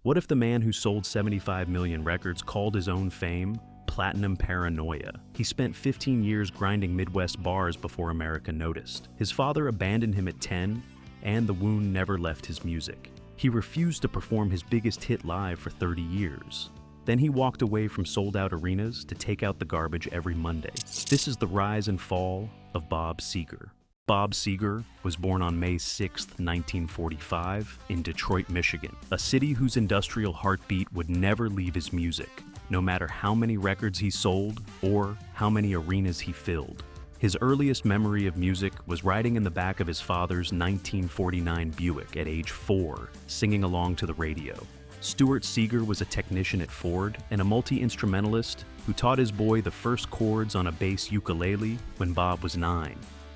What if the man who sold 75 million records called his own fame platinum paranoia? He spent 15 years grinding Midwest bars before America noticed. His father abandoned him at 10, and the wound never left his music. He refused to perform his biggest hit live for 30 years. Then he walked away from sold-out arenas to take out the garbage every Monday. This is the rise and fall of Bob Seger. Bob Seger was born on May 6, 1945, in Detroit, Michigan, a city whose industrial heartbeat would never leave his music, no matter how many records he sold or how many arenas he filled. His earliest memory of music was riding in the back of his father's 1949 Buick at age 4, singing along to the radio. Stuart Seger was a technician at Ford and a multi-instrumentalist who taught his boy the first chords on a bass ukulele when Bob was 9.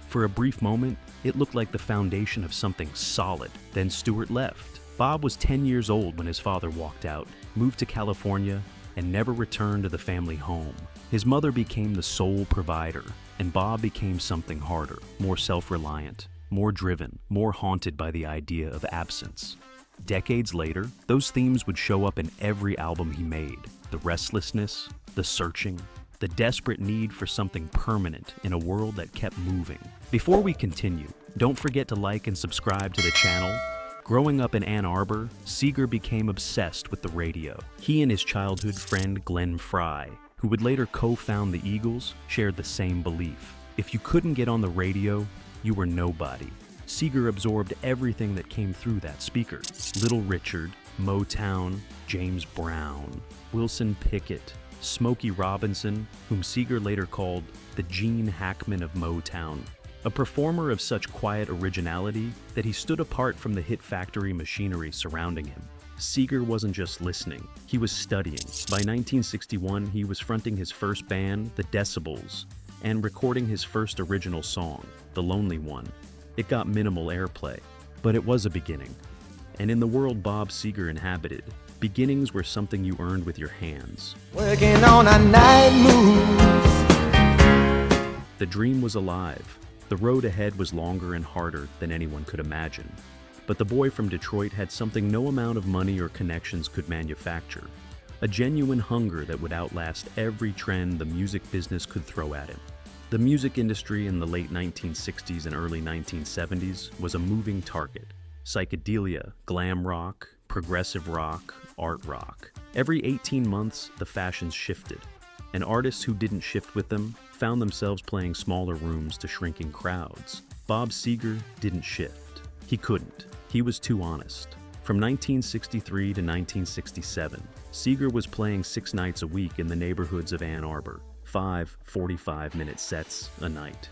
For a brief moment, it looked like the foundation of something solid. Then Stuart left. Bob was 10 years old when his father walked out, moved to California, and never returned to the family home. His mother became the sole provider, and Bob became something harder, more self-reliant, more driven, more haunted by the idea of absence. Decades later, those themes would show up in every album he made. The restlessness, the searching, the desperate need for something permanent in a world that kept moving. Before we continue, don't forget to like and subscribe to the channel. Growing up in Ann Arbor, Seger became obsessed with the radio. He and his childhood friend Glenn Frey, who would later co-found the Eagles, shared the same belief. If you couldn't get on the radio, you were nobody. Seger absorbed everything that came through that speaker. Little Richard, Motown, James Brown, Wilson Pickett, Smokey Robinson, whom Seger later called the Gene Hackman of Motown. A performer of such quiet originality that he stood apart from the hit factory machinery surrounding him. Seger wasn't just listening, he was studying. By 1961, he was fronting his first band, the Decibels, and recording his first original song, The Lonely One. It got minimal airplay, but it was a beginning. And in the world Bob Seger inhabited, beginnings were something you earned with your hands. Working on a night moves. The dream was alive. The road ahead was longer and harder than anyone could imagine. But the boy from Detroit had something no amount of money or connections could manufacture. A genuine hunger that would outlast every trend the music business could throw at him. The music industry in the late 1960s and early 1970s was a moving target. Psychedelia, glam rock, progressive rock, art rock. Every 18 months, the fashions shifted, and artists who didn't shift with them found themselves playing smaller rooms to shrinking crowds. Bob Seger didn't shift. He couldn't. He was too honest. From 1963 to 1967, Seger was playing 6 nights a week in the neighborhoods of Ann Arbor, 5 45-minute sets a night,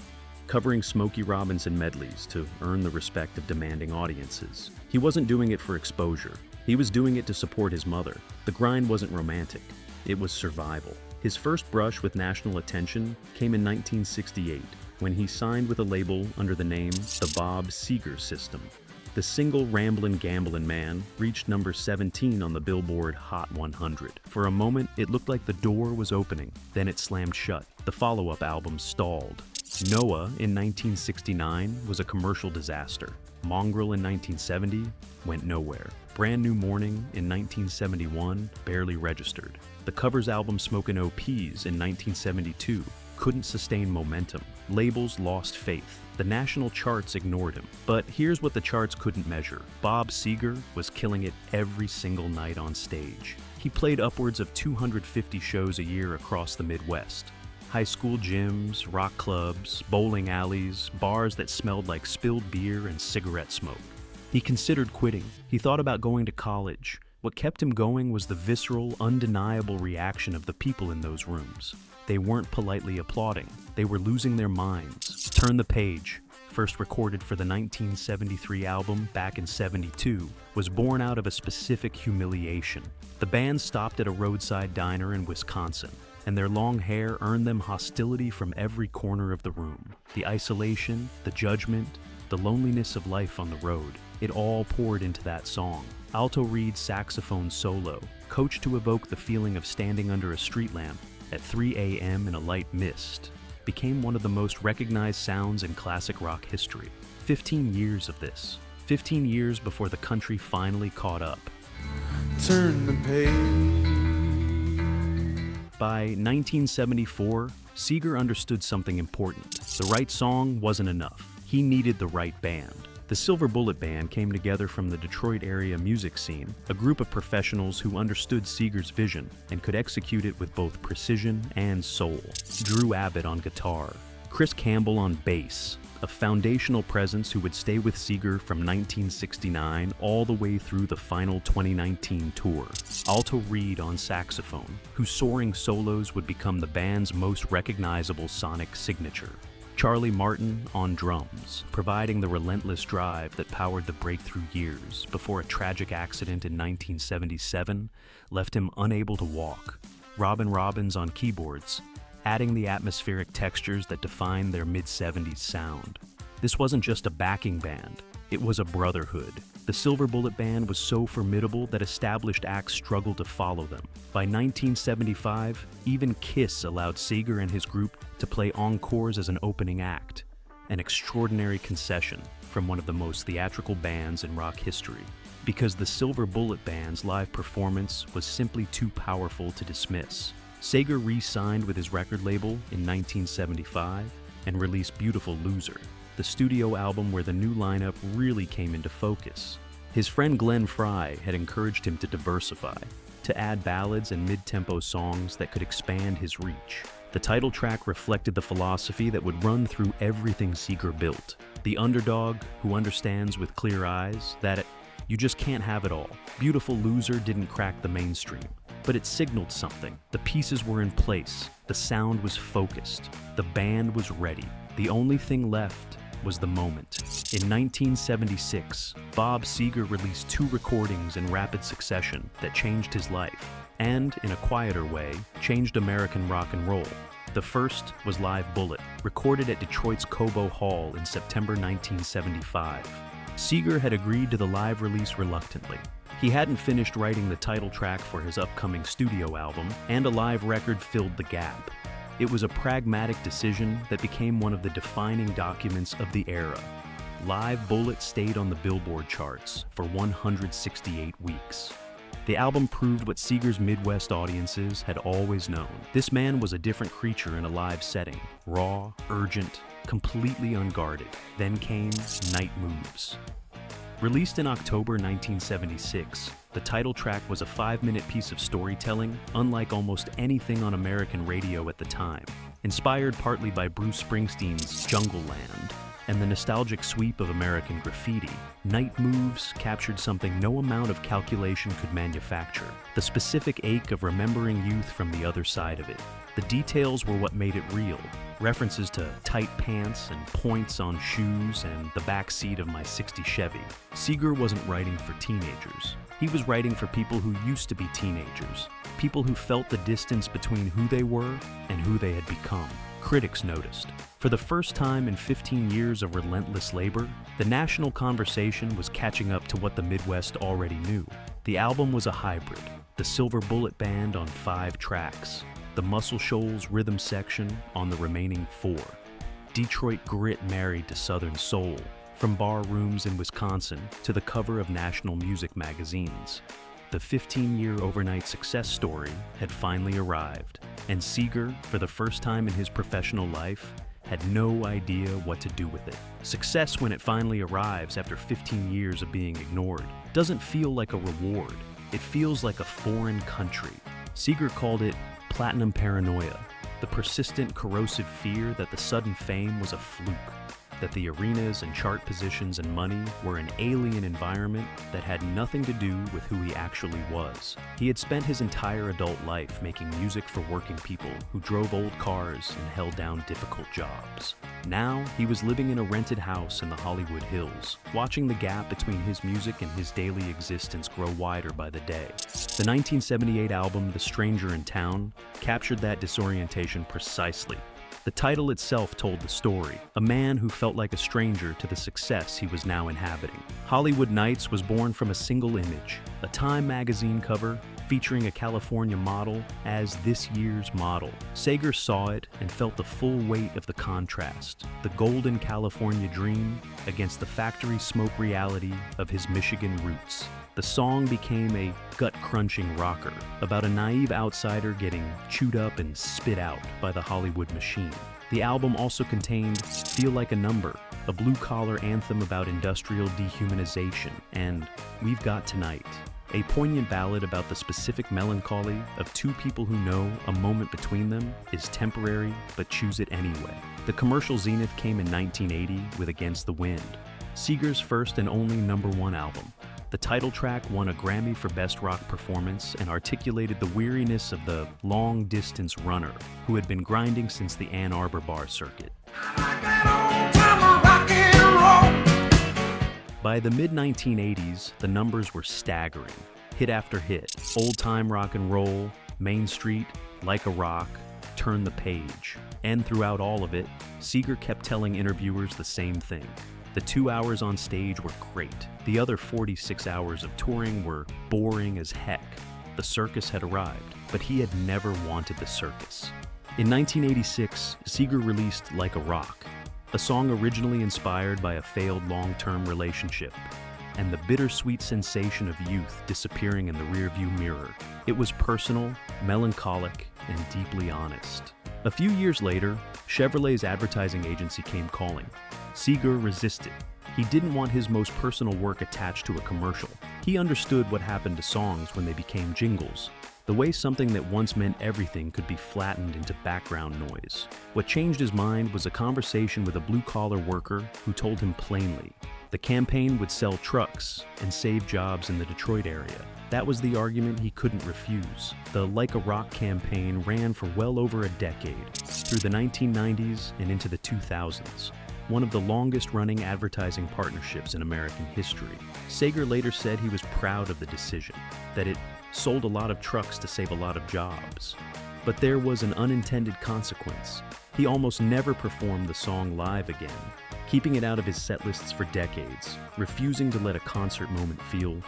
covering Smokey Robinson medleys to earn the respect of demanding audiences. He wasn't doing it for exposure. He was doing it to support his mother. The grind wasn't romantic. It was survival. His first brush with national attention came in 1968, when he signed with a label under the name The Bob Seger System. The single Ramblin' Gamblin' Man reached number 17 on the Billboard Hot 100. For a moment, it looked like the door was opening, then it slammed shut. The follow-up album stalled. Noah in 1969 was a commercial disaster. Mongrel in 1970 went nowhere. Brand New Morning in 1971 barely registered. The covers album Smokin' OPs in 1972 couldn't sustain momentum. Labels lost faith. The national charts ignored him. But here's what the charts couldn't measure. Bob Seger was killing it every single night on stage. He played upwards of 250 shows a year across the Midwest. High school gyms, rock clubs, bowling alleys, bars that smelled like spilled beer and cigarette smoke. He considered quitting. He thought about going to college. What kept him going was the visceral, undeniable reaction of the people in those rooms. They weren't politely applauding. They were losing their minds. Turn the Page, first recorded for the 1973 album back in '72, was born out of a specific humiliation. The band stopped at a roadside diner in Wisconsin, and their long hair earned them hostility from every corner of the room. The isolation, the judgment, the loneliness of life on the road, it all poured into that song. Alto Reed's saxophone solo, coached to evoke the feeling of standing under a street lamp at 3 a.m. in a light mist, became one of the most recognized sounds in classic rock history. 15 years of this. 15 years before the country finally caught up. turn the page. By 1974, Seger understood something important. The right song wasn't enough. He needed the right band. The Silver Bullet Band came together from the Detroit area music scene, a group of professionals who understood Seger's vision and could execute it with both precision and soul. Drew Abbott on guitar, Chris Campbell on bass, a foundational presence who would stay with Seger from 1969 all the way through the final 2019 tour. Alto Reed on saxophone, whose soaring solos would become the band's most recognizable sonic signature. Charlie Martin on drums, providing the relentless drive that powered the breakthrough years before a tragic accident in 1977 left him unable to walk. Robin Robbins on keyboards, adding the atmospheric textures that define their mid-70s sound. This wasn't just a backing band, it was a brotherhood. The Silver Bullet Band was so formidable that established acts struggled to follow them. By 1975, even Kiss allowed Seger and his group to play encores as an opening act, an extraordinary concession from one of the most theatrical bands in rock history, because the Silver Bullet Band's live performance was simply too powerful to dismiss. Seger re-signed with his record label in 1975 and released Beautiful Loser, the studio album where the new lineup really came into focus. His friend Glenn Frey had encouraged him to diversify, to add ballads and mid-tempo songs that could expand his reach. The title track reflected the philosophy that would run through everything Seger built. The underdog who understands with clear eyes that you just can't have it all. Beautiful Loser didn't crack the mainstream, but it signaled something. The pieces were in place, the sound was focused, the band was ready. The only thing left was the moment. In 1976, Bob Seger released 2 recordings in rapid succession that changed his life, and, in a quieter way, changed American rock and roll. The first was Live Bullet, recorded at Detroit's Cobo Hall in September 1975. Seger had agreed to the live release reluctantly. He hadn't finished writing the title track for his upcoming studio album, and a live record filled the gap. It was a pragmatic decision that became one of the defining documents of the era. Live Bullet stayed on the Billboard charts for 168 weeks. The album proved what Seger's Midwest audiences had always known. This man was a different creature in a live setting, raw, urgent, completely unguarded. Then came Night Moves. Released in October 1976, the title track was a 5-minute piece of storytelling unlike almost anything on American radio at the time. Inspired partly by Bruce Springsteen's Jungle Land and the nostalgic sweep of American graffiti, Night Moves captured something no amount of calculation could manufacture: the specific ache of remembering youth from the other side of it. The details were what made it real. References to tight pants and points on shoes and the back seat of my '60 Chevy. Seger wasn't writing for teenagers. He was writing for people who used to be teenagers, people who felt the distance between who they were and who they had become. Critics noticed. For the first time in 15 years of relentless labor, the national conversation was catching up to what the Midwest already knew. The album was a hybrid, the Silver Bullet Band on 5 tracks, the Muscle Shoals rhythm section on the remaining 4. Detroit grit married to Southern soul, from bar rooms in Wisconsin to the cover of national music magazines. The 15-year overnight success story had finally arrived, and Seger, for the first time in his professional life, had no idea what to do with it. Success, when it finally arrives after 15 years of being ignored, doesn't feel like a reward. It feels like a foreign country. Seger called it platinum paranoia, the persistent, corrosive fear that the sudden fame was a fluke, that the arenas and chart positions and money were an alien environment that had nothing to do with who he actually was. He had spent his entire adult life making music for working people who drove old cars and held down difficult jobs. Now, he was living in a rented house in the Hollywood Hills, watching the gap between his music and his daily existence grow wider by the day. The 1978 album, The Stranger in Town, captured that disorientation precisely. The title itself told the story, a man who felt like a stranger to the success he was now inhabiting. Hollywood Nights was born from a single image, a Time magazine cover featuring a California model as this year's model. Seger saw it and felt the full weight of the contrast, the golden California dream against the factory smoke reality of his Michigan roots. The song became a gut-crunching rocker about a naive outsider getting chewed up and spit out by the Hollywood machine. The album also contained Feel Like a Number, a blue-collar anthem about industrial dehumanization, and We've Got Tonight, a poignant ballad about the specific melancholy of two people who know a moment between them is temporary but choose it anyway. The commercial zenith came in 1980 with Against the Wind, Seger's first and only #1 album. The title track won a Grammy for Best Rock Performance and articulated the weariness of the long-distance runner who had been grinding since the Ann Arbor bar circuit. By the mid-1980s, the numbers were staggering. Hit after hit, old-time rock and roll, Main Street, Like a Rock, Turn the Page. And throughout all of it, Seger kept telling interviewers the same thing. The 2 hours on stage were great. The other 46 hours of touring were boring as heck. The circus had arrived, but he had never wanted the circus. In 1986, Seger released Like a Rock, a song originally inspired by a failed long-term relationship and the bittersweet sensation of youth disappearing in the rearview mirror. It was personal, melancholic, and deeply honest. A few years later, Chevrolet's advertising agency came calling. Seger resisted. He didn't want his most personal work attached to a commercial. He understood what happened to songs when they became jingles, the way something that once meant everything could be flattened into background noise. What changed his mind was a conversation with a blue-collar worker who told him plainly the campaign would sell trucks and save jobs in the Detroit area. That was the argument he couldn't refuse. The Like a Rock campaign ran for well over a decade, through the 1990s and into the 2000s. One of the longest-running advertising partnerships in American history. Seger later said he was proud of the decision, that it sold a lot of trucks to save a lot of jobs. But there was an unintended consequence. He almost never performed the song live again, keeping it out of his set lists for decades, refusing to let a concert moment feel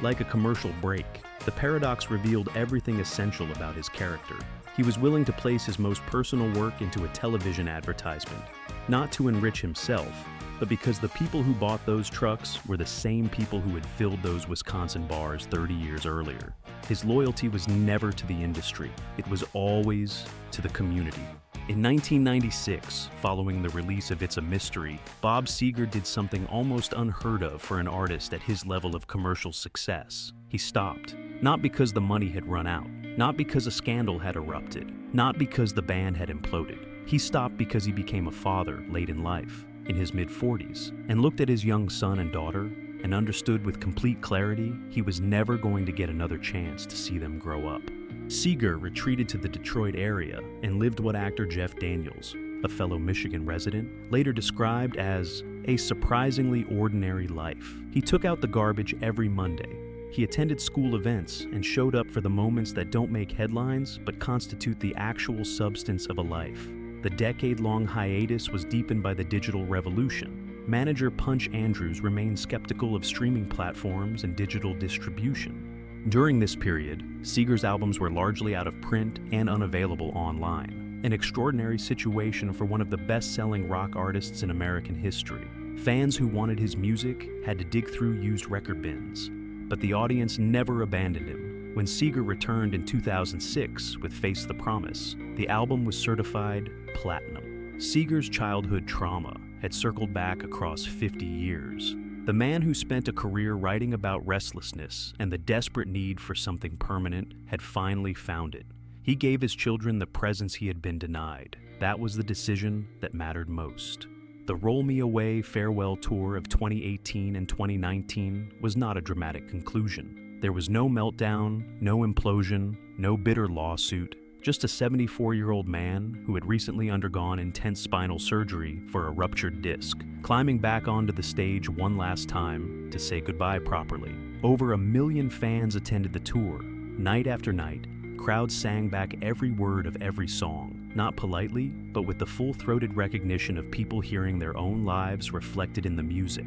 like a commercial break. The paradox revealed everything essential about his character. He was willing to place his most personal work into a television advertisement, not to enrich himself, but because the people who bought those trucks were the same people who had filled those Wisconsin bars 30 years earlier. His loyalty was never to the industry. It was always to the community. In 1996, following the release of It's a Mystery, Bob Seger did something almost unheard of for an artist at his level of commercial success. He stopped, not because the money had run out, not because a scandal had erupted, not because the band had imploded. He stopped because he became a father late in life, in his mid-40s, and looked at his young son and daughter and understood with complete clarity he was never going to get another chance to see them grow up. Seger retreated to the Detroit area and lived what actor Jeff Daniels, a fellow Michigan resident, later described as a surprisingly ordinary life. He took out the garbage every Monday. He attended school events and showed up for the moments that don't make headlines but constitute the actual substance of a life. The decade-long hiatus was deepened by the digital revolution. Manager Punch Andrews remained skeptical of streaming platforms and digital distribution. During this period, Seger's albums were largely out of print and unavailable online, an extraordinary situation for one of the best-selling rock artists in American history. Fans who wanted his music had to dig through used record bins, but the audience never abandoned him. When Seger returned in 2006 with Face the Promise, the album was certified platinum. Seger's childhood trauma had circled back across 50 years. The man who spent a career writing about restlessness and the desperate need for something permanent had finally found it. He gave his children the presents he had been denied. That was the decision that mattered most. The Roll Me Away farewell tour of 2018 and 2019 was not a dramatic conclusion. There was no meltdown, no implosion, no bitter lawsuit, just a 74-year-old man who had recently undergone intense spinal surgery for a ruptured disc, climbing back onto the stage one last time to say goodbye properly. Over 1 million fans attended the tour. Night after night, crowds sang back every word of every song, not politely, but with the full-throated recognition of people hearing their own lives reflected in the music.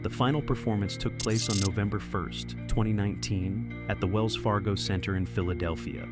The final performance took place on November 1st, 2019, at the Wells Fargo Center in Philadelphia.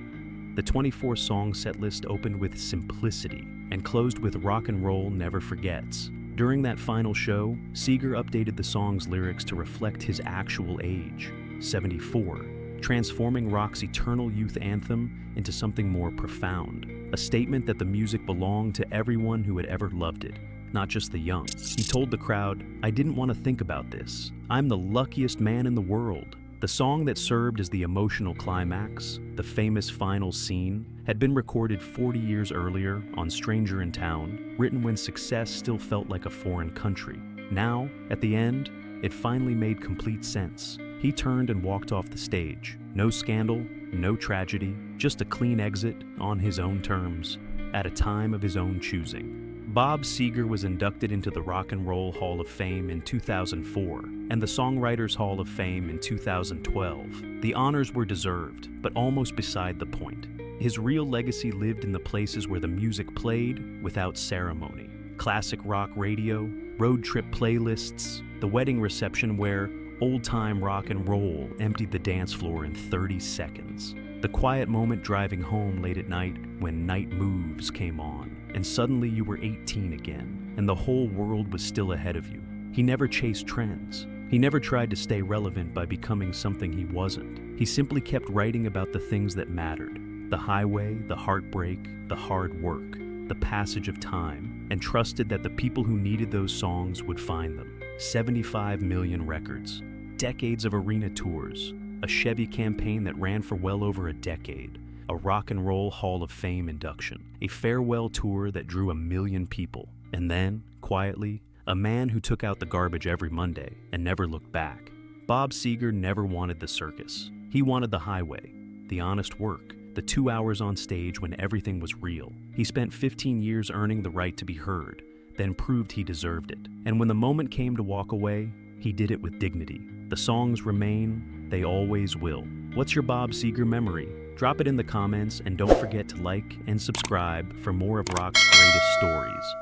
The 24-song setlist opened with Simplicity and closed with Rock and Roll Never Forgets. During that final show, Seger updated the song's lyrics to reflect his actual age, 74, transforming rock's eternal youth anthem into something more profound, a statement that the music belonged to everyone who had ever loved it, not just the young. He told the crowd, "I didn't want to think about this. I'm the luckiest man in the world." The song that served as the emotional climax, the famous final scene, had been recorded 40 years earlier on Stranger in Town, written when success still felt like a foreign country. Now, at the end, it finally made complete sense. He turned and walked off the stage. No scandal, no tragedy, just a clean exit on his own terms, at a time of his own choosing. Bob Seger was inducted into the Rock and Roll Hall of Fame in 2004 and the Songwriters Hall of Fame in 2012. The honors were deserved, but almost beside the point. His real legacy lived in the places where the music played without ceremony. Classic rock radio, road trip playlists, the wedding reception where old-time rock and roll emptied the dance floor in 30 seconds. The quiet moment driving home late at night when Night Moves came on, and suddenly you were 18 again, and the whole world was still ahead of you. He never chased trends. He never tried to stay relevant by becoming something he wasn't. He simply kept writing about the things that mattered: the highway, the heartbreak, the hard work, the passage of time, and trusted that the people who needed those songs would find them. 75 million records, decades of arena tours, a Chevy campaign that ran for well over a decade, a Rock and Roll Hall of Fame induction, a farewell tour that drew 1 million people, and then, quietly, a man who took out the garbage every Monday and never looked back. Bob Seger never wanted the circus. He wanted the highway, the honest work, the 2 hours on stage when everything was real. He spent 15 years earning the right to be heard, then proved he deserved it. And when the moment came to walk away, he did it with dignity. The songs remain, they always will. What's your Bob Seger memory? Drop it in the comments, and don't forget to like and subscribe for more of rock's greatest stories.